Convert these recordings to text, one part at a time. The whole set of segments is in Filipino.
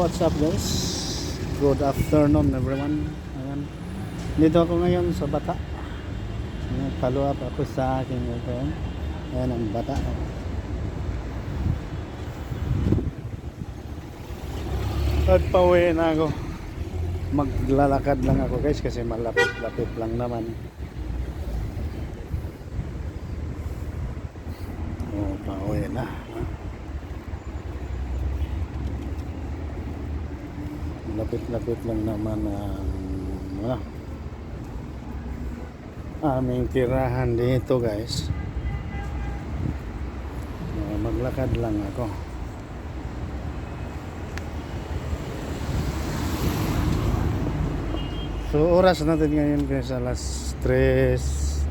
what's up guys? Good afternoon everyone. Ayan. Dito ako ngayon sa Bata. Follow up ako sa aking ito. Ayan ang Bata. At pauwi na ako. Maglalakad lang ako guys kasi malapit-lapit lang naman. Oh, pauwi na. Lapit-lapit lang naman ang aming tirahan dito guys. Maglakad lang ako. So oras natin ngayon guys alas 3:10.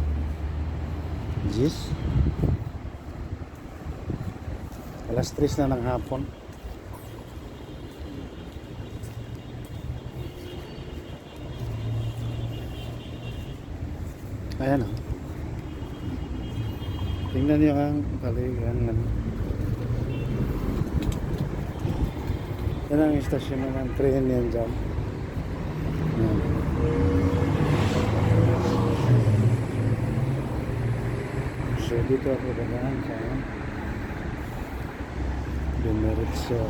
Alas 3 na ng hapon. Ayan o. Tingnan nyo ang kaligan. Yan ang istasyon ng train yan dyan. Ayan. So dito ako dadaan sa Dineritso.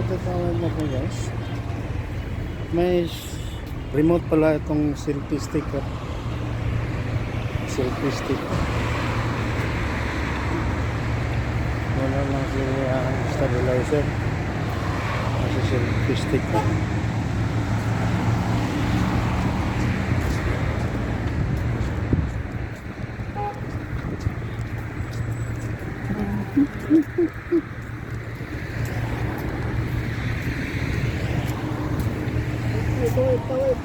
Tatawag na po guys. May remote pala itong selfie stick. Selfie stick. Wala lang siya stabilizer. Kasi selfie stick. Tawid.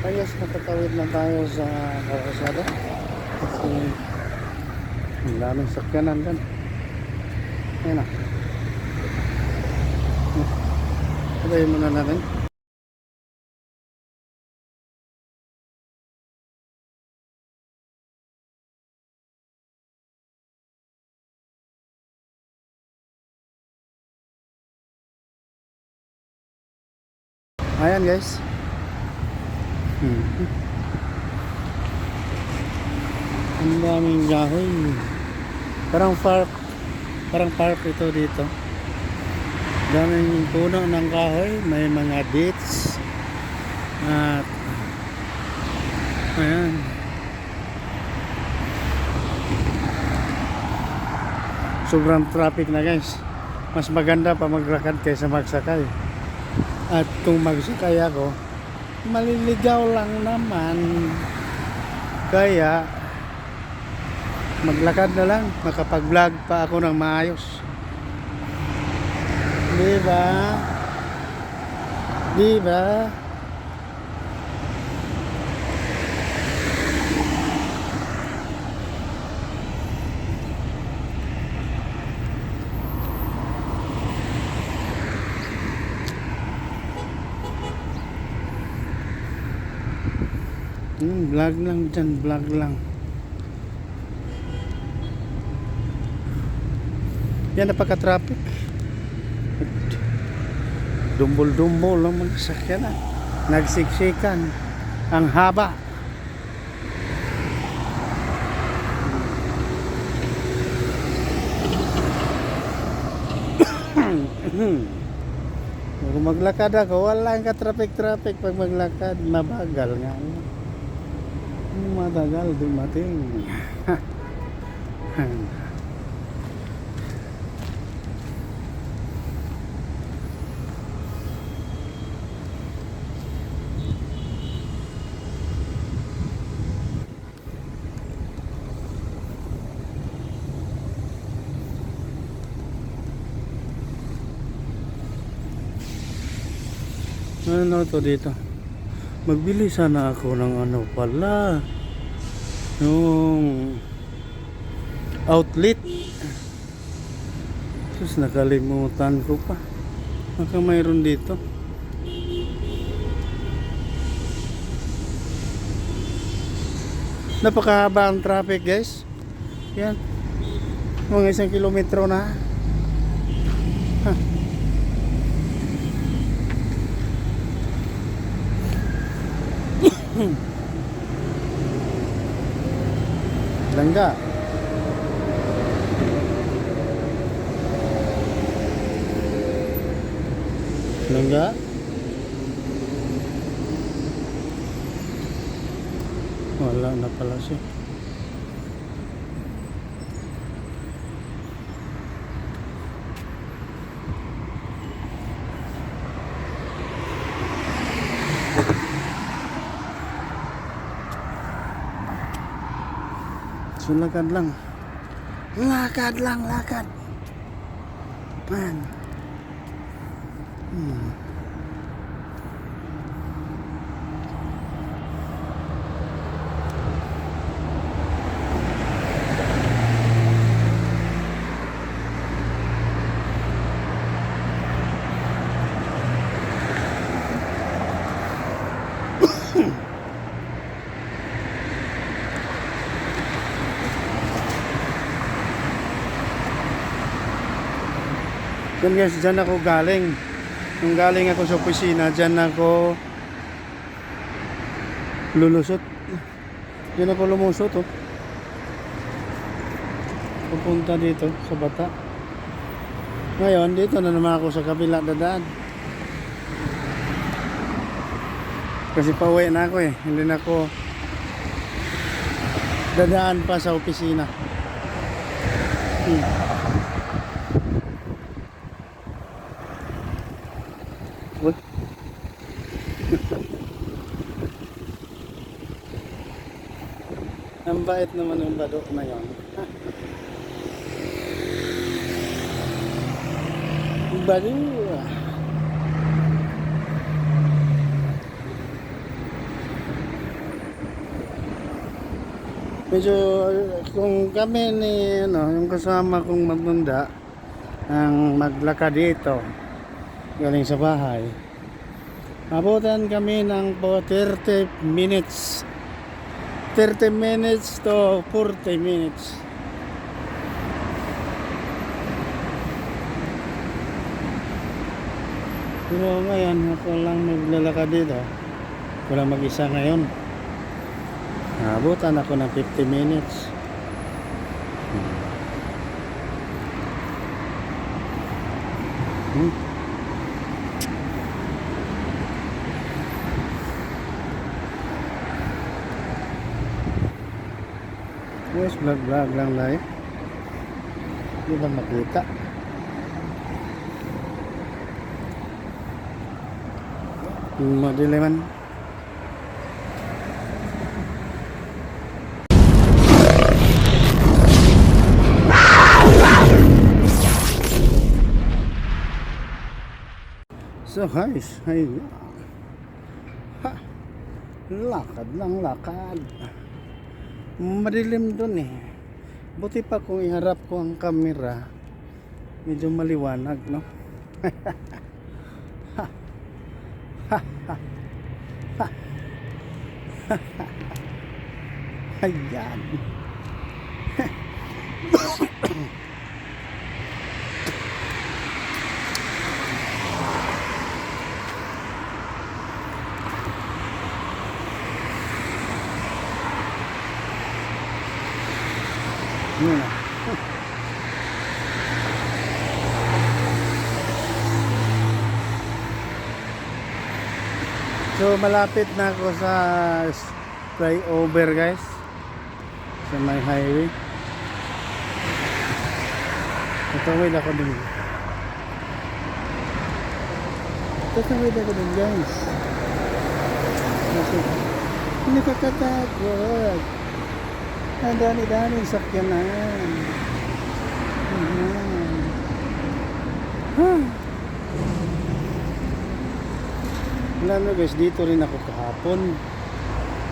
Ayos, natatawid na tayo sa kalsada. Ang daming sakyanan kan. Ayan na. Patayin muna natin. Ayan guys. Ang daming kahoy. Parang park ito dito. Daming puno ng kahoy, may mga dates. At ayan. Sobrang traffic na guys. Mas maganda pa maglakad kaysa magsakay. At kung magsakay ako, maliligaw lang naman. Kaya maglakad na lang, makapag-vlog pa ako ng maayos. Diba? Diba? Vlog lang dyan, vlog lang. Yan, napaka-traffic. Dumbol-dumbol lang mga sakyanan. Nagsiksikan. Ang haba. Kung maglakad ako, wala ka traffic. Pag maglakad, mabagal nga. Matagal dumating. Ano to dito? Magbili sana ako ng ano pala. Yung outlet. Tapos nakalimutan ko pa. Baka mayroon dito. Napakahaba ang traffic guys. Yan. Mga 1 kilometro na. Ha. Langga. Langga. Wala na pala siya. So lakad lang. Lakad lang, lakad. Man. Yan guys, dyan ako galing. Nung galing ako sa opisina, dyan ako lulusot. Dyan ako lumusot, oh. Pupunta dito sa Bata. Ngayon, dito na naman ako sa kabila dadaan. Kasi pauwi na ako eh. Hindi na ako dadaan pa sa opisina. Uy. Ang bait naman yung badok na yun. Baliw. Medyo kung kami ni yung kasama kong matanda ang maglakad dito galing sa bahay, abutan kami ng 30 minutes to 40 minutes. Pero ngayon ako lang maglalakad dito, ako lang mag-isa ngayon. Abutan ako ng 50 minutes. Yes, vlog lang tayo. Hindi ba makita? Madiliman. So guys, ayun. Ha. Lakad lang, lakad. Madilim dun eh. Buti pa kung iharap ko ang camera, medyo maliwanag, no? Ha. Ha. Ha. Ha. Ha. Ayan. Yun. So malapit na ako sa flyover guys, sa may highway. Tatawid ako din. Tatawid ako din guys. Hindi ka katakot. Ang dami-daming sakyanan. Wala na guys, dito rin ako kahapon.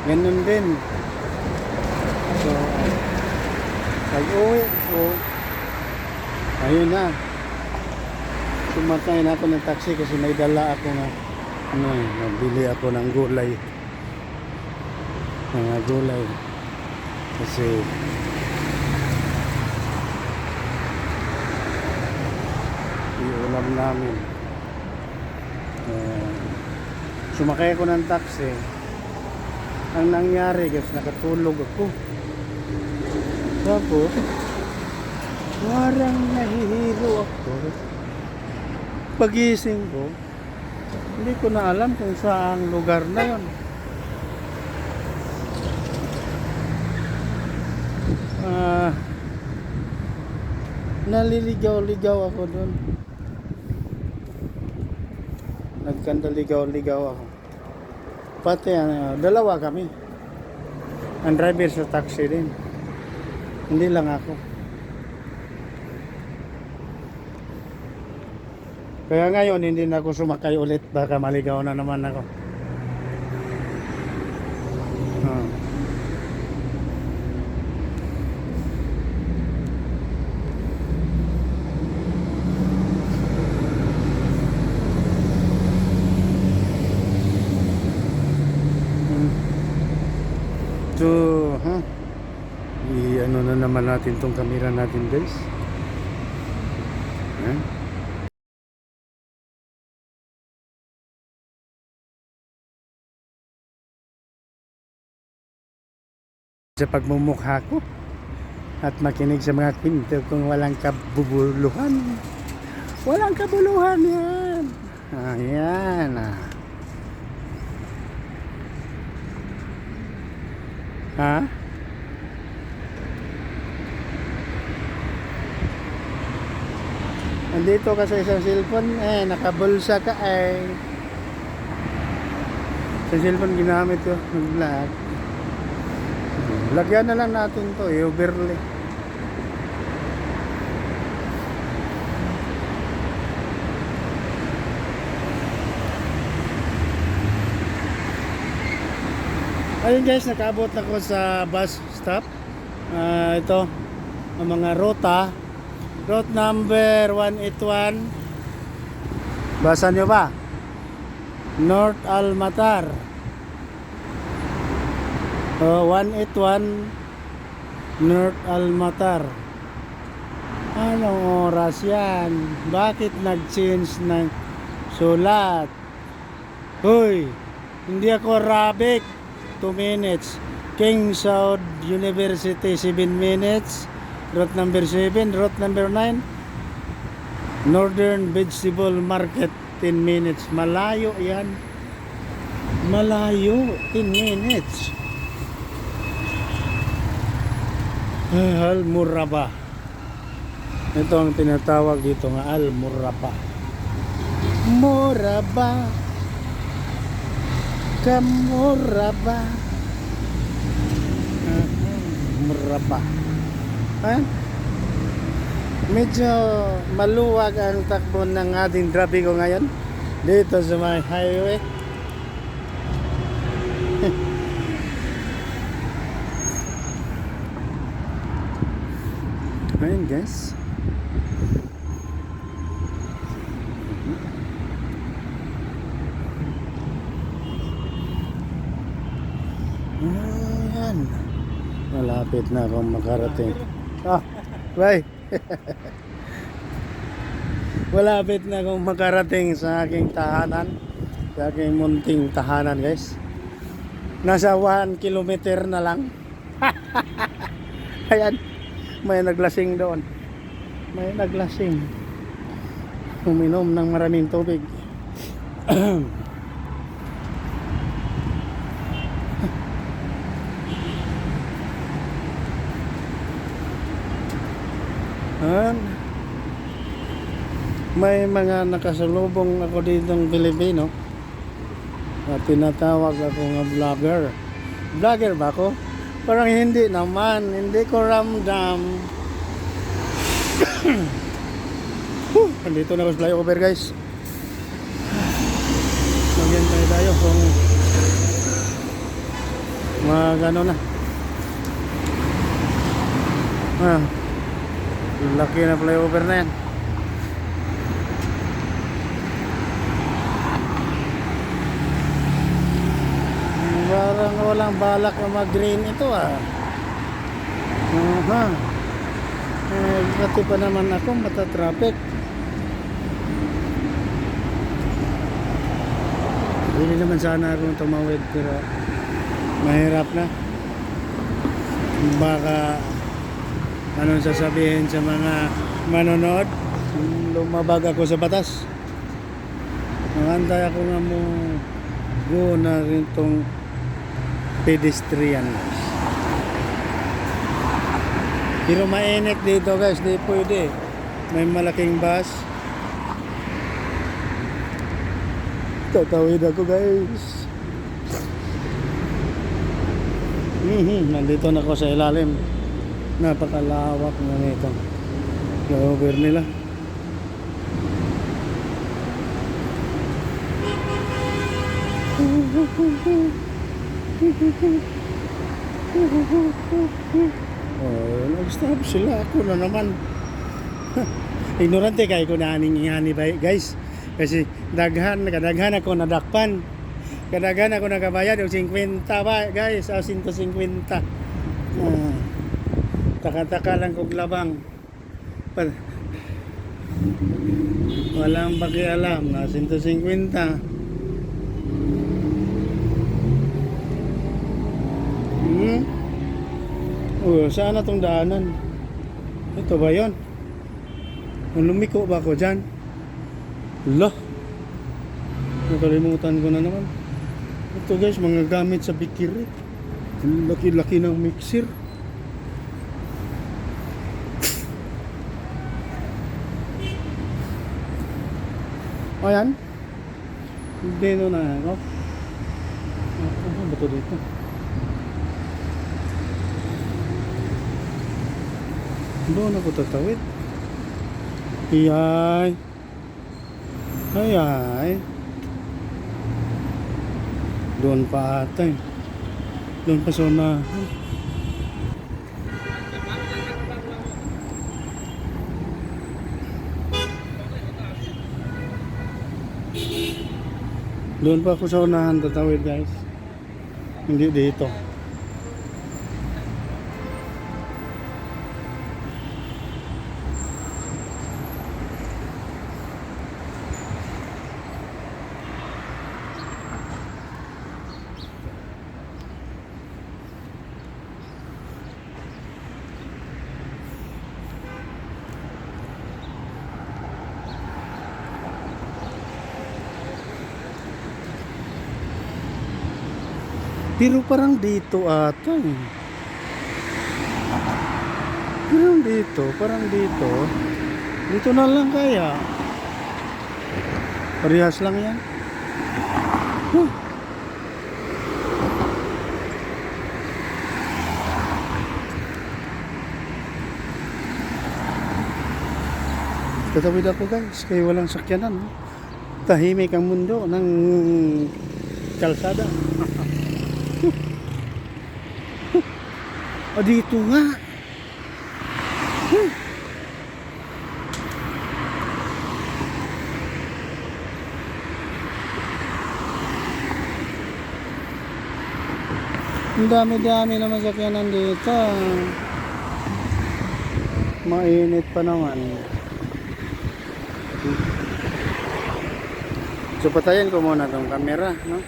Ganun din. So, pag-uwi ko, ayun na. Sumakay na ako ng taxi kasi may dala ako na nabili ako ng gulay. Mga gulay. Kasi iulam namin. Sumakay ako ng taxi. Ang nangyari guys, nakatulog ako. Tapos parang nahihilo ako. Pagising ko, hindi ko na alam kung saang lugar na yon. Naliligaw-ligaw ako doon. Nagkandaligaw-ligaw ako. Pati dalawa kami. Ang driver sa taxi din. Hindi lang ako. Kaya ngayon hindi na ako sumakay ulit, baka maligaw na naman ako. So, i-ano na naman natin tong camera natin guys. Sa pagmumukha ko at makinig sa mga kwento kung walang kabubuluhan. Walang kabuluhan yan. Ayan Ha? Andito ka sa isang cellphone, nakabulsa ka sa cellphone ginamit ko, nag-vlog. Lagyan na lang natin to, overlay. Ayun guys, nakaabot na ko sa bus stop. Ito ang mga ruta. Route number 181. Basa nyo ba? North Almatar. 181 North Almatar. Anong oras yan? Bakit nag-change ng sulat? Hoy, hindi ako rabbit. 2 minutes. King Saud University 7 minutes. Route number 7. Route number 9 Northern Vegetable Market 10 minutes. Malayo yan. Malayo. 10 minutes. Al-Murraba. Ito ang tinatawag dito nga Al-Murraba. Murraba. Kamurraba. Murraba. Medyo maluwag ang takbo ng ating trapiko ngayon dito sa may highway. Ayun guys. Ayan. Malapit na akong makarating. Bye. Malapit na akong makarating sa aking tahanan. Sa aking munting tahanan guys. Nasa 1 kilometer na lang. Ayan. May naglasing doon. May naglasing. Uminom ng maraming tubig. May mga nakasalubong ako ditong Pilipino at tinatawag ako nga vlogger. Vlogger ba ako? Parang hindi naman, hindi ko ramdam. Andito na ako sa flyover guys. hintay tayo kung ano na. Laki na flyover na yan. Parang walang balak na mag-green ito pati pa naman ako mata-traffic. Hindi naman sana akong tumawid pero mahirap na. Baka anong sasabihin sa mga manonood, lumabag ako sa batas. Nangantay ako nga mo go na rin tong pedestrian. Pero mainit dito guys, di pwede. May malaking bus. Tatawid ako guys. Nandito na ako sa ilalim. Napakalawak na nito. Flyover nila. Nag-stop sila. Ako na naman. Ignorante kayo ko na aning guys. Kasi kadaghan ako nadakpan. Kadaghan ako nakabayad yung 50 ba guys. 150. Taka-taka lang kong labang. Walang pakialam na 150. Saan na tong daanan? Ito ba yun? Lumiko ba ako dyan? Lah, nakalimutan ko na naman. Ito guys, mga gamit sa bikiri. Laki-laki ng mixer. Ayan. Hindi na ako. Ano ba ito dito? Doon ako tatawid. Iyay. Ayay. Doon pa ata eh. Doon pa sa unahan. Doon pa ako sa unahan tatawid guys. Hindi dito. Pero parang dito ata eh. Parang dito. Dito na lang kaya. Parehas lang yan. Tatawid ako guys, kaya walang sakyanan. Tahimik ang mundo ng kalsada. Dito nga. Ang dami-dami naman sakyanan dito. Mainit pa naman. So patayin ko muna tong camera, no?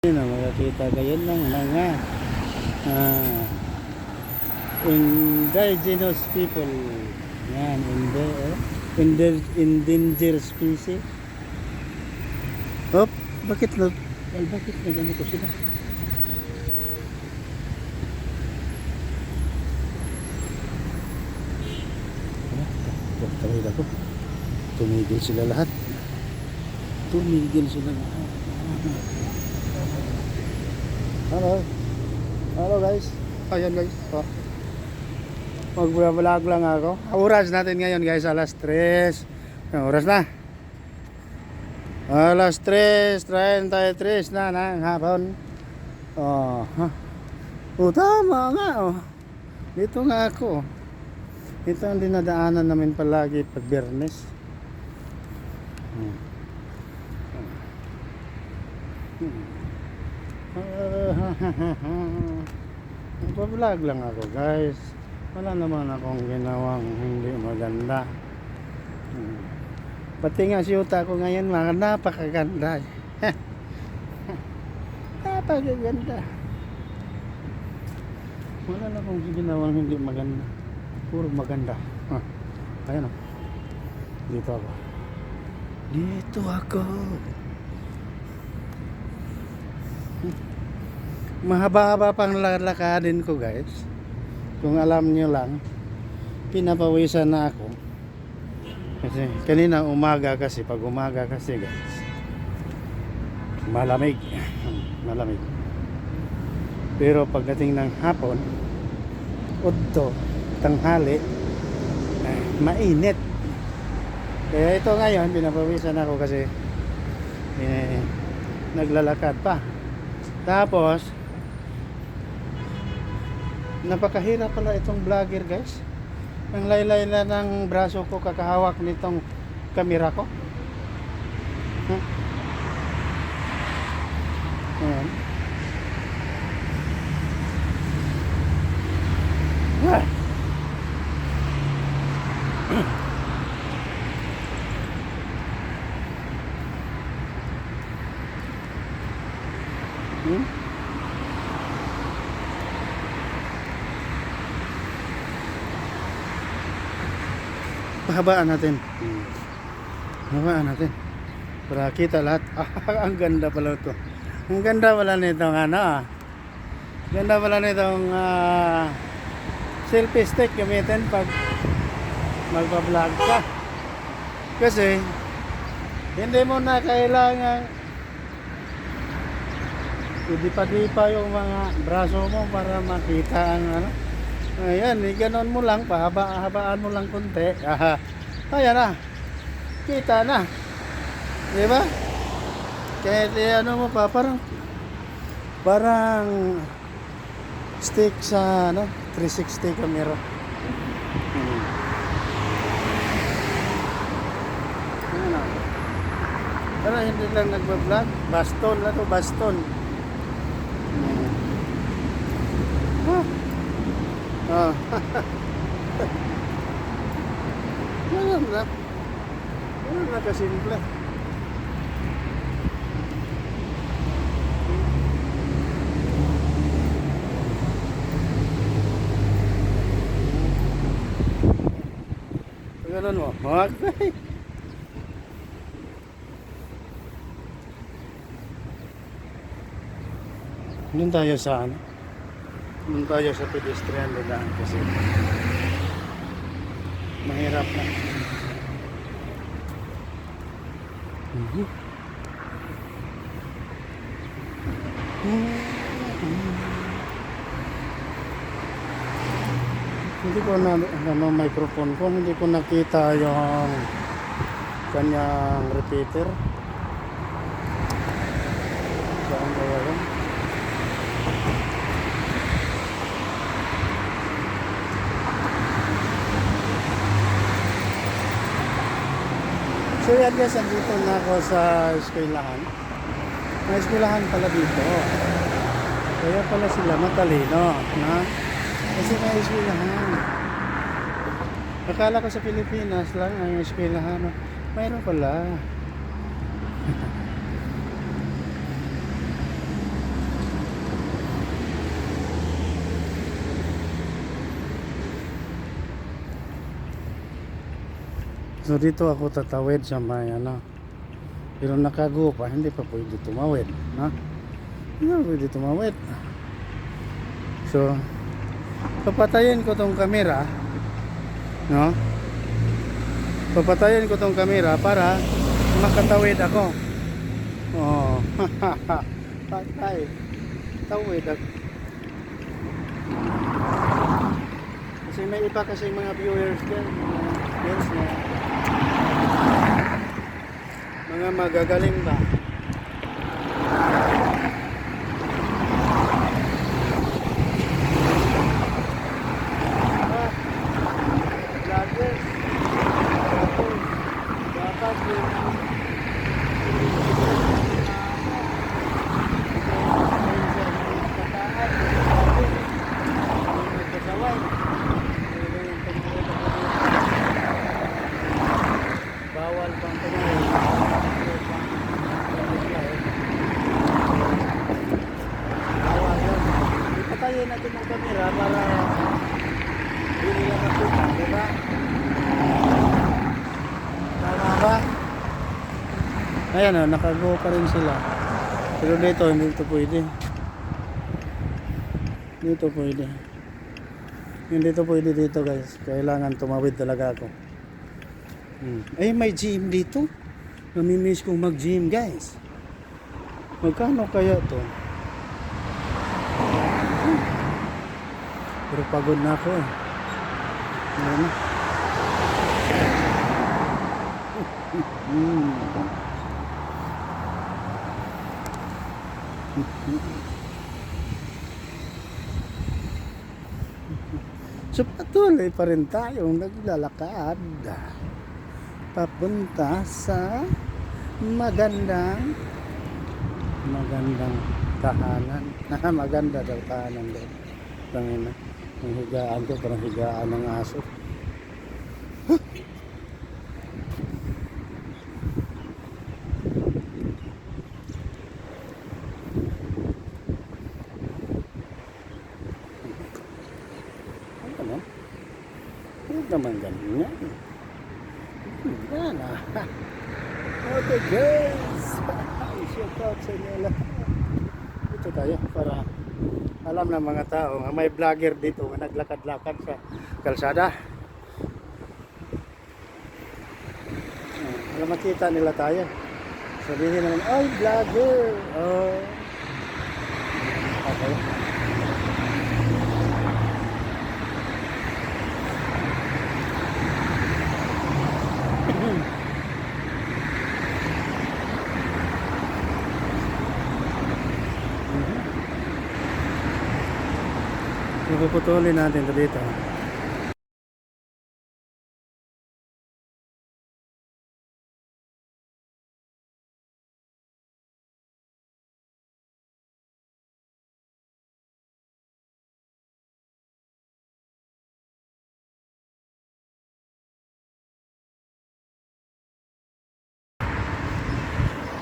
Na makakita gayon lang mga indigenous people. Yan, endangered species. Bakit na ganito sila? Tawid ako. Tumigil sila lahat. Hello. Hello guys. Ayan guys. Oh. Mag-vlog lang ako. Oras natin ngayon guys, alas 3. Ang oras na. Alas 3:33 na ng hapon. Oh. Tama nga oh. Dito nga ako. Ito ang dinadaanan namin palagi pag Biyernes. Nagpa-vlog lang ako guys. Wala naman akong ginawang hindi maganda. Pati nga si Uta ko ngayon mga napakaganda. Napakaganda. Wala na akong ginawang hindi maganda. Puro maganda. Ayan o. Dito ako. Dito ako. Mahaba-haba pang lalakadin ko guys. Kung alam nyo lang, pinapawisan na ako. Kasi kanina umaga kasi, pag umaga kasi guys, malamig. Malamig. Pero pagdating ng hapon, udto, tanghali, mainit. Kaya ito ngayon, pinapawisan ako kasi naglalakad pa. Tapos, napakahirap pala itong vlogger guys. Ang laylay na ng braso ko kakahawak nitong kamera ko. Ayan. Pahabaan natin. Pahabaan natin. Para kita lahat. Ang ganda pala ito. Ang ganda pala nitong ano. Ganda pala nitong selfie stick gamitin pag magpa-vlog ka. Kasi hindi mo na kailangan dipa-dipa yung mga braso mo para makita ang ano. Ayan, ganon mo lang, habaan mo lang konti. Ayan na. Kita na. Di ba? Kaya ano mo pa, parang stick sa ano, 360 camera. Ayan na. Pero hindi lang nagbablog. Baston na to, baston. Ganun na kasimple. Ganun mo. Okay. Doon tayo sa ano? Doon tayo sa pedestrian daan kasi mahirap na. Hindi ko na ano, microphone ko, hindi ko nakita yung kanyang repeater. Saan kaya yun? So yan guys, andito na ako sa eskwelahan. May eskwelahan pala dito. Kaya pala sila matalino, na? Kasi may eskwelahan. Akala ko sa Pilipinas lang ang eskwelahan. Mayroon pala. So dito ako tatawid sa may ano. Pero nakago pa, hindi pa pwede tumawid, no? Hindi pa pwede tumawid. So papatayin ko tong camera, no? Papatayin ko tong camera para makatawid ako. Oh. Patay. tawid. Kasi may iba kasi mga viewers dyan, mga friends na mga magagaling ba. Vloggers. Dapat yung bawal pang tumawid. Bawal yun. Ipatayin natin ang camera para hindi nila makita, di ba? Tama ba? Ayan o, nakago pa rin sila. Pero dito, hindi ito pwede. Dito pwede. Hindi ito pwede dito guys. Kailangan tumawid talaga ako. Ay, may gym dito. Namimiss kong mag-gym guys. Magkano kaya to? Pero pagod na ako eh. Ano? So patuloy pa rin tayong naglalakad papunta sa magandang tahanan. Maganda daw tahanan doon. Tangina. Ang higaan ko parang higaan ng aso. Ano? Huwag naman ganyan. Yan ah. Okay guys. Shout out sa inyo lahat. Ito tayo para alam ng mga tao nga may vlogger dito na naglakad-lakad sa kalsada. Para makita nila tayo. Sabihin naman, ay vlogger. Oh. Okay. Puputulin natin ito dito.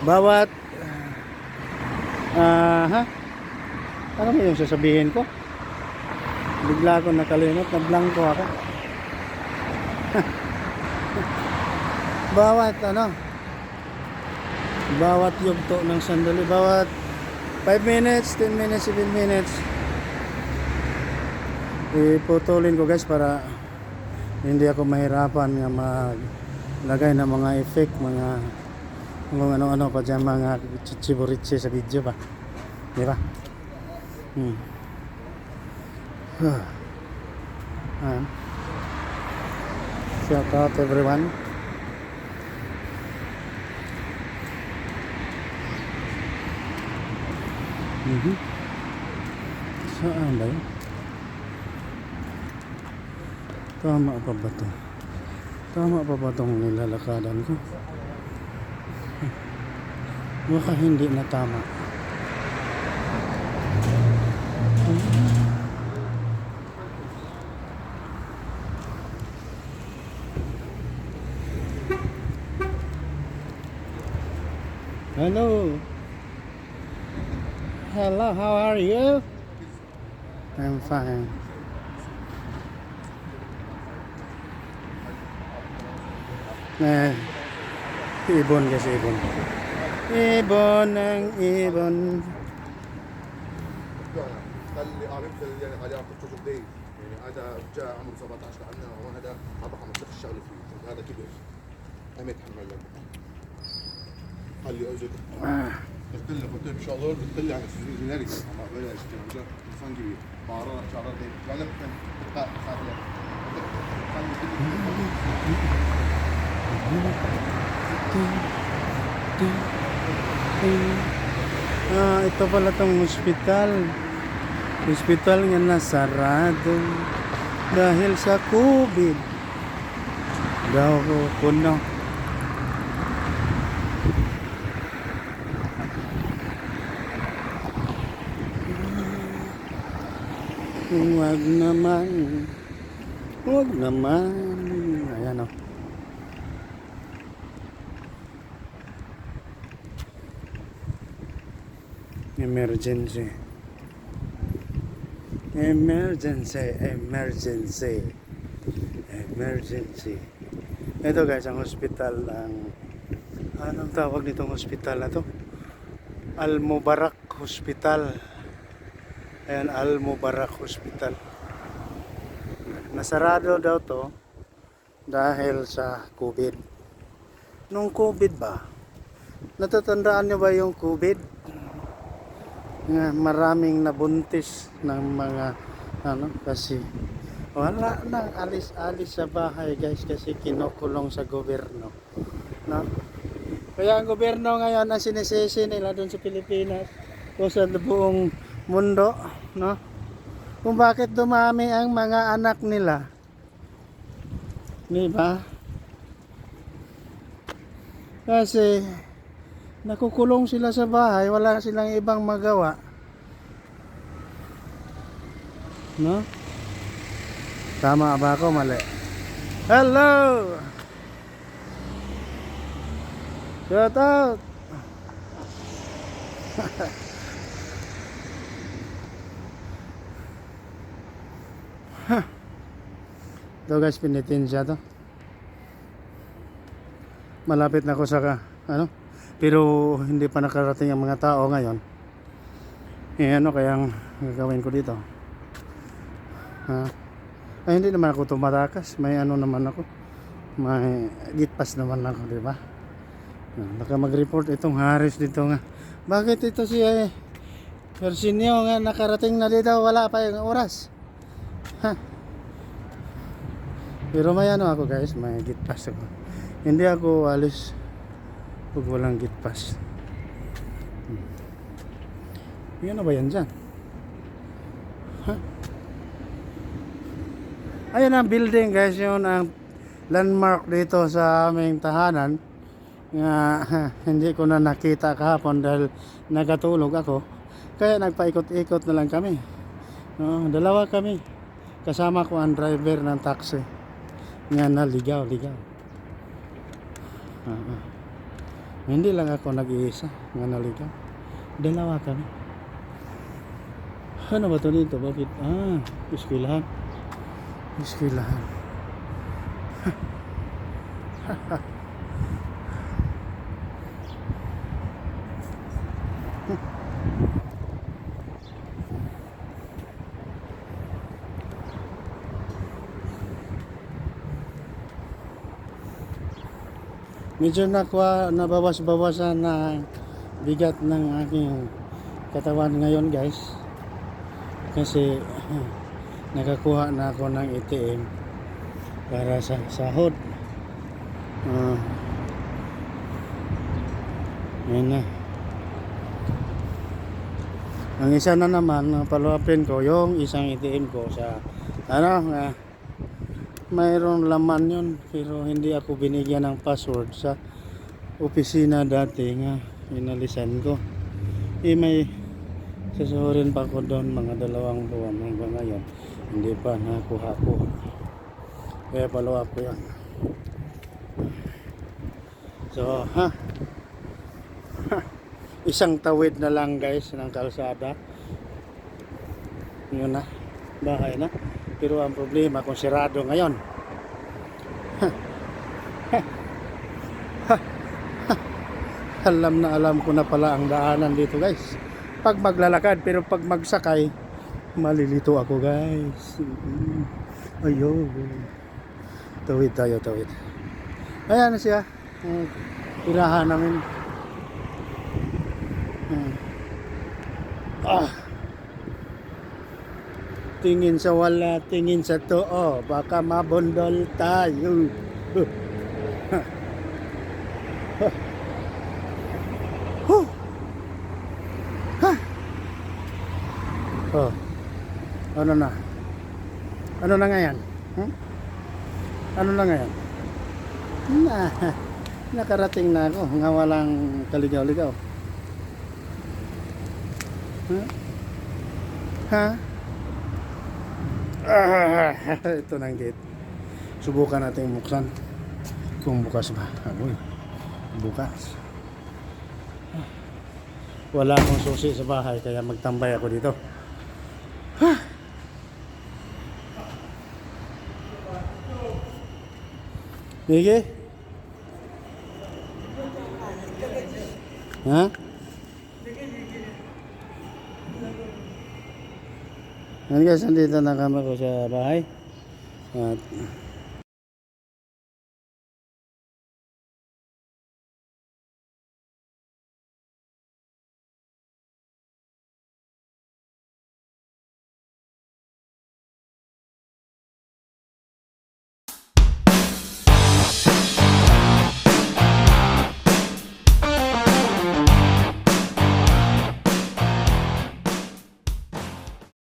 Bawat ha? Ano mo yung sasabihin ko? Bigla ako nakalimot, nablangko ako. Bawat bawat yugto ng sandali, bawat 5 minutes, 10 minutes, 7 minutes iputulin ko guys para hindi ako mahirapan nga maglagay ng mga effect, mga kung ano-ano pa dyan, mga chichiburitsi sa video ba, di ba? Shout out everyone. Saan ba yun? Tama pa ba ito? Tama pa ba itong nilalakadan ko? Baka hindi na tama. Hello. Hello, how are you? I'm fine. Ibon kasi ibon. Ibon ng ibon. خلي قريب يعني عليه 10 دقايق يعني هذا جاء عمره 17 لعنا وهذا هذا 15 الشغله فيه هذا كبر قام يتحمل لك خلي اجت قلت له bir şey olur. قلت له yani sizi dinleriz ama böyle işte burada insan gibi bağırarak çağırarak değil. Yani ben sadece Ito pala tong hospital. Hospital nga nasarado dahil sa COVID. Daw ko kuno. Huwag naman. Huwag naman. Ayan o. Emergency. Emergency. Emergency. Emergency. Ito guys, ang hospital ng anong tawag nitong hospital na to? Al Mubarak Hospital. Ayan, Al Mubarak Hospital. Nasarado daw to dahil sa COVID. Nung COVID ba? Natatandaan nyo ba yung COVID? Nga maraming nabuntis ng mga kasi wala nang alis-alis sa bahay guys kasi kinukulong sa gobyerno. No? Kaya ang gobyerno ngayon ang sinisisi nila doon sa Pilipinas o sa buong mundo, no? Kung bakit dumami ang mga anak nila. Di ba? Kasi nakukulong sila sa bahay, wala silang ibang magawa. No? Tama ba ako? Mali. Hello! Shout out! Ito guys, pinitin siya to. Malapit na ako sa pero hindi pa nakarating ang mga tao ngayon. Kayang gagawin ko dito. Ay, hindi naman ako tumatakas. May naman ako. May gitpas naman ako, di ba? Baka mag-report itong Haris dito nga. Bakit ito si Hersinio nga nakarating na dito? Wala pa yung oras. Pero may ako guys, may gitpas ako. Hindi ako alis pag walang gitpas. Ano ba yan dyan? Ayun ang building guys, yun ang landmark dito sa aming tahanan. Nga hindi ko na nakita kahapon dahil nagatulog ako. Kaya nagpaikot-ikot na lang kami. Dalawa kami. Kasama ko ang driver ng taxi. Nga naligaw. Hindi lang ako nag-iisa nga naligaw. Dalawa kami. Ano ba ito dito? Bakit? Iskwilahan. Medyo nabawas-bawasan na bigat ng aking katawan ngayon guys. Kasi nakakuha na ako ng ATM para sa sahod. Yan na. Ang isa na naman, follow-upin ko yung isang ATM ko sa mayroong laman yun pero hindi ako binigyan ng password sa opisina dati nga inalisan ko. May sasahurin pa ko doon mga 2 buwan hanggang ngayon hindi pa nakuha ko. Kaya follow up ko yan. So isang tawid na lang guys ng kalsada. Yun na, bahay na. Pero ang problema kung sirado ngayon. Alam ko na pala ang daanan dito guys. Pag maglalakad, pero pag magsakay, malilito ako guys. Ayun. Tawid tayo. Ayan na siya. Tirahan namin. Hmm. Ah. Tingin sa wala, tingin sa too, baka mabundol tayo. Huh. Ha. Oh. Ano na? Ano na ngayon? Hmm? Ano na ngayon? Na, nakarating na ako nga walang kaligaw-ligaw. Huh? Ha? Ito na ang gate. Subukan natin buksan. Kung bukas ba? Uy, bukas. Wala akong susi sa bahay kaya magtambay ako dito. Sige. Ha? Yan guys, nandito na kami ko sa bahay. At